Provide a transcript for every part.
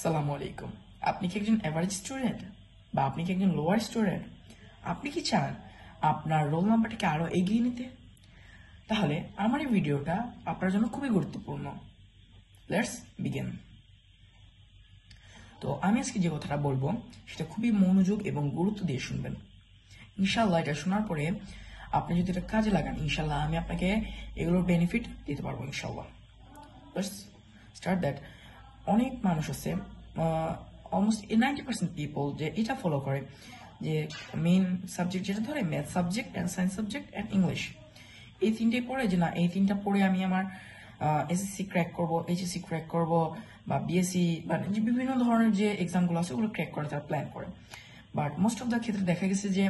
আসসালামু আলাইকুম। আপনি কি একজন এভারেজ স্টুডেন্ট বা আপনি কি একজন লোয়ার স্টুডেন্ট? আপনি কি চান আপনার রোল নাম্বারটাকে আরো এগিয়ে নিতে? তাহলে আমার এই ভিডিওটা আপনার জন্য খুবই গুরুত্বপূর্ণ। Let's begin. তো আমি আজকে যে কথাটা বলবো সেটা খুবই মনোযোগ এবং গুরুত্ব দিয়ে শুনবেন। ইনশাআল্লাহ এটা শোনার পরে আপনি যদি এটা কাজে লাগান, ইনশাআল্লাহ আমি আপনাকে এগুলোর বেনিফিট দিতে পারবো ইনশাআল্লাহ। Let's start that. অনেক মানুষ আছে, অলমোস্ট 90% পিপল যে এটা ফলো করে যে মেইন সাবজেক্ট যেটা ধরে math subject and science subject and English, এই তিনটেই পড়ে যে না এই তিনটা পড়ে আমি আমার এসএসসি ক্র্যাক করব, এইচএসসি ক্র্যাক করব বা বিএসসি বা বিভিন্ন ধরনের যে এক্সামগুলো আছে ওগুলো ক্র্যাক করে তারা প্ল্যান করে। বাট মোস্ট অফ দ্য ক্ষেত্রে দেখা গেছে যে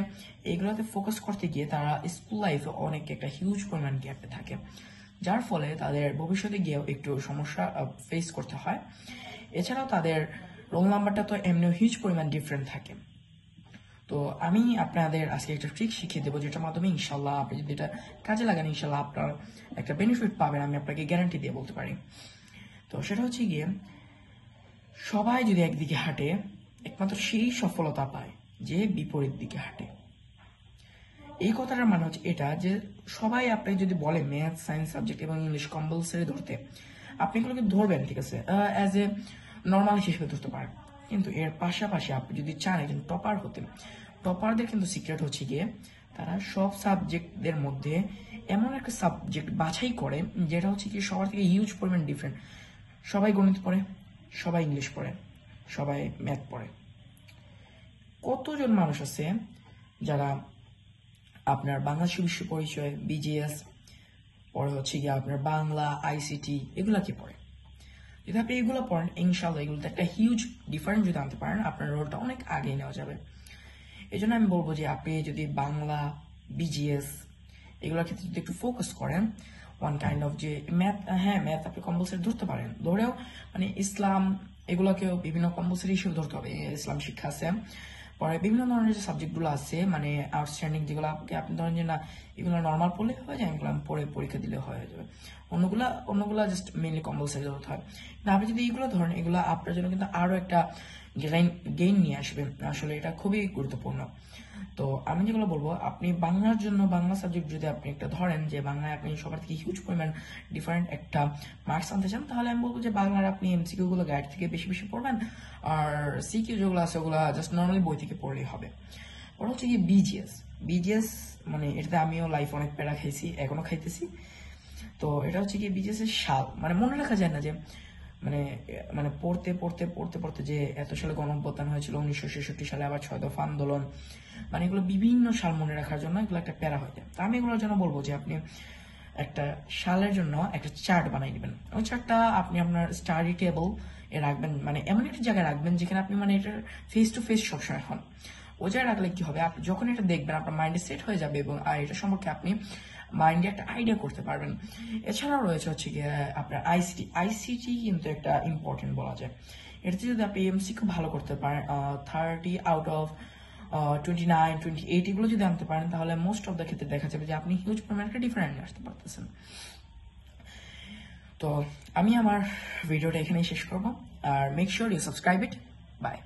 এইগুলোতে ফোকাস করতে গিয়ে তারা স্কুল লাইফে অনেক একটা হিউজ পরিমাণ গ্যাপে থাকে, যার ফলে তাদের ভবিষ্যতে গিয়েও একটু সমস্যা ফেস করতে হয়। এছাড়াও তাদের রোল নাম্বারটা তো এমনিও হিউজ পরিমাণ ডিফারেন্ট থাকে। তো আমি আপনাদের আজকে একটা ট্রিক শিখিয়ে দেবো, যেটার মাধ্যমে ইনশাল্লাহ আপনি যদি এটা কাজে লাগান ইনশাল্লাহ আপনার একটা বেনিফিট পাবেন, আমি আপনাকে গ্যারান্টি দিয়ে বলতে পারি। তো সেটা হচ্ছে গিয়ে, সবাই যদি একদিকে হাঁটে একমাত্র সেই সফলতা পায় যে বিপরীত দিকে হাঁটে। এই কথাটার মানে হচ্ছে এটা যে সবাই আপনি যদি বলে ম্যাথ সায়েন্স সাবজেক্ট এবং ইংলিশ কম্পালসারি ধরতে, আপনি এগুলোকে ধরবেন, ঠিক আছে, অ্যাজ এ নর্মাল হিসেবে ধরতে পারেন। কিন্তু এর পাশাপাশি আপনি যদি চান একজন টপার হতে, টপারদের কিন্তু সিক্রেট হচ্ছে গিয়ে তারা সব সাবজেক্টদের মধ্যে এমন একটা সাবজেক্ট বাছাই করে যেটা হচ্ছে কি সবার থেকে হিউজ পরিমাণ ডিফারেন্ট। সবাই গণিত পড়ে, সবাই ইংলিশ পড়ে, সবাই ম্যাথ পড়ে। কতজন মানুষ আছে যারা আপনার বাংলাদেশ বিশ্ব পরিচয়, বিজিএস, পরে হচ্ছে গিয়ে আপনার বাংলা, আইসিটি, এগুলাকে পড়ে। যদি আপনি এগুলো পড়েন ইনশাল্লাহ এগুলোতে একটা হিউজ ডিফারেন্স যদি আনতে পারেন, আপনার রোলটা অনেক আগে নেওয়া যাবে। এই জন্য আমি বলবো যে আপনি যদি বাংলা, বিজিএস এগুলোর ক্ষেত্রে যদি একটু ফোকাস করেন, ওয়ান কাইন্ড অফ যে ম্যাথ, হ্যাঁ ম্যাথ আপনি কম্পালসারি ধরতে পারেন, ধরেও মানে ইসলাম এগুলোকেও বিভিন্ন কম্পালসারি হিসেবে ধরতে হবে। ইসলাম শিক্ষা আছে, পরে বিভিন্ন ধরনের যে সাবজেক্টগুলো আছে মানে আউটস্ট্যান্ডিং যেগুলো আপনি ধরেন যে না এগুলো নর্মাল পড়লে হয়ে যায়, এগুলো পড়ে পরীক্ষা দিলে হয়ে যাবে, অন্যগুলা জাস্ট মেইনলি কম্পালসারি ধরতে হয়। না আপনি যদি এগুলো ধরেন, এগুলো আপনার জন্য কিন্তু আরো একটা গেইন নিয়ে আসবে। আসলে এটা খুবই গুরুত্বপূর্ণ। তো আমি যেগুলো বলবো, আপনি বাংলার জন্য বাংলা সাবজেক্ট যদি আপনি একটা ধরেন যে বাংলায় আপনি সবার থেকে হিউজ পরিমাণ ডিফারেন্ট একটা মার্কস আনতে চান, তাহলে আমি বলবো যে বাংলার আপনি এমসিকিউ গুলো গাইড থেকে বেশি বেশি পড়বেন, আর সিকিউ যেগুলো আছে ওগুলো জাস্ট নর্মালি বই থেকে পড়লেই হবে। পরে হচ্ছে কি বিজিএস, বিজিএস মানে এটাতে আমিও লাইফ অনেক প্যারা খাইছি, এখনো খাইতেছি। তো এটা হচ্ছে কি বিজিএস এর সাল মানে মনে রাখা যায় না যে মানে মানে পড়তে পড়তে পড়তে পড়তে যে এত সালে গণঅভ্যুত্থান হয়েছিল 1966 সালে, আবার 6 দফা আন্দোলন, মানে এগুলো বিভিন্ন সাল মনে রাখার জন্য এগুলো একটা প্যারা হয়ে যায়। তো আমি এগুলোর জন্য বলবো যে আপনি একটা সালের জন্য একটা চার্ট বানাই নেবেন। ওই চার্টটা আপনি আপনার স্টাডি টেবল এ রাখবেন, মানে এমন একটা জায়গায় রাখবেন যেখানে আপনি মানে এটা ফেস টু ফেস সবসময় হন। ওই জায়গায় রাখলে কি হবে, আপনি যখন এটা দেখবেন আপনার মাইন্ডে সেট হয়ে যাবে এবং এটা সম্পর্কে আপনি মাইন্ডে একটা আইডিয়া করতে পারবেন। এছাড়াও রয়েছে হচ্ছে গিয়ে আপনার আইসিটি, আইসিটি কিন্তু একটা ইম্পর্টেন্ট বলা যায়। এটাতে যদি আপনি এমসিকিউ ভালো করতে পারেন, 30 আউট অফ 29, 28 এগুলো যদি আনতে পারেন, তাহলে মোস্ট অফ দ্য ক্ষেত্রে দেখা যাবে যে আপনি হিউজ পরিমাণ একটা ডিফারেন্ট আসতে পারতেছেন। তো আমি আমার ভিডিওটা এখানেই শেষ করবো, আর make sure you subscribe it. By.